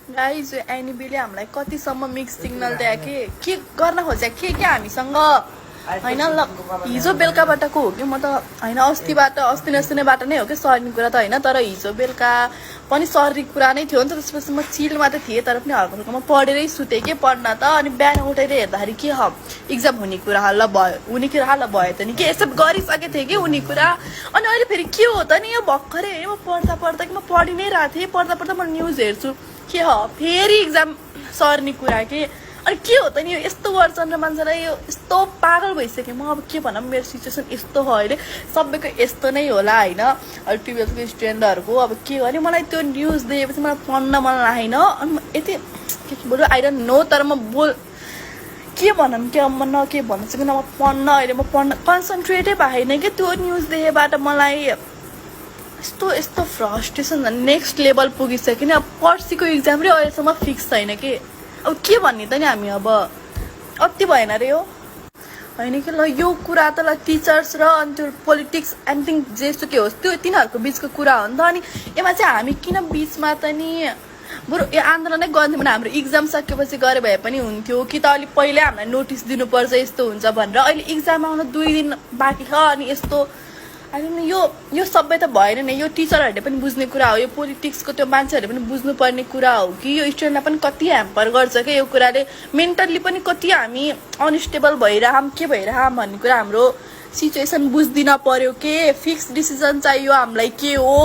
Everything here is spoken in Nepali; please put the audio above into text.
गाइज एनिबीले हामीलाई कतिसम्म मिक्स सिग्नल दियो के गर्न खोजे के हामीसँग होइन ल हिजो बेलुकाबाटको हो कि म त होइन अस्ति नसुनेबाट नै हो कि सर्ने कुरा त होइन तर हिजो बेलुका पनि सर्ने कुरा नै थियो नि त त्यसपछि म चिलमा त थिएँ तर पनि हल्का हल्का म पढेरै सुतेँ के पढ्न त अनि बिहान उठेर हेर्दाखेरि के इक्जाम हुने कुरा हल्ला भयो हुने कुरा हल्ला भयो त नि के एक्सेप्ट गरिसकेको थिएँ कि हुने कुरा अनि अहिले फेरि के हो त नि यो भर्खरै म पढ्दा कि म पढि नै रहेको थिएँ पढ्दा म न्युज हेर्छु के फेरि इक्जाम सर्ने कुरा के अनि के हो त नि यो यस्तो गर्छन् र मान्छेलाई यो यस्तो पागल भइसक्यो म अब के भनौँ मेरो सिचुएसन यस्तो हो अहिले सबैको यस्तो नै होला होइन अहिले 12th स्टुडेन्टहरूको अब के गर्ने मलाई त्यो न्युज दिएपछि मलाई पढ्न मन लागेन अनि यति के बोल्नु आई डोन्ट नो तर म के भनौँ के म न के भन्न सक्दिनँ म पढ्न अहिले म पढ्न कन्सन्ट्रेटै भएन कि त्यो न्युज देखेबाट मलाई यस्तो फ्रस्ट्रेसन नेक्स्ट लेभल पुगिसक्यो नि अब पर्सिको इक्जाम रे अहिलेसम्म फिक्स छैन कि अब के भन्ने त नि हामी अब अति भएन रे हो होइन कि ल यो कुरा त ल टिचर्स र अनि त्यो पोलिटिक्स एनिथिङ जेसुकै होस् त्यो तिनीहरूको बिचको कुरा हो नि त अनि यसमा चाहिँ हामी किन बिचमा त नि बरु यो आन्दोलनै गर्थ्यौँ भने हाम्रो इक्जाम सकेपछि गरे भए पनि हुन्थ्यो कि त अलि पहिल्यै हामीलाई नोटिस दिनुपर्छ यस्तो हुन्छ भनेर अहिले इक्जाम आउन 2 दिन बाँकी छ अनि यस्तो अनि यो सबै त भएन नि यो टिचरहरूले पनि बुझ्ने कुरा हो यो पोलिटिक्सको त्यो मान्छेहरूले पनि बुझ्नुपर्ने कुरा हो कि यो स्टुडेन्टलाई पनि कति ह्याम्पर गर्छ क्या यो कुराले मेन्टल्ली पनि कति हामी अनस्टेबल भइरहँ के भइरहँ भन्ने कुरा हाम्रो सिचुएसन बुझ्दिन पर्यो के फिक्स डिसिजन चाहियो हामीलाई के हो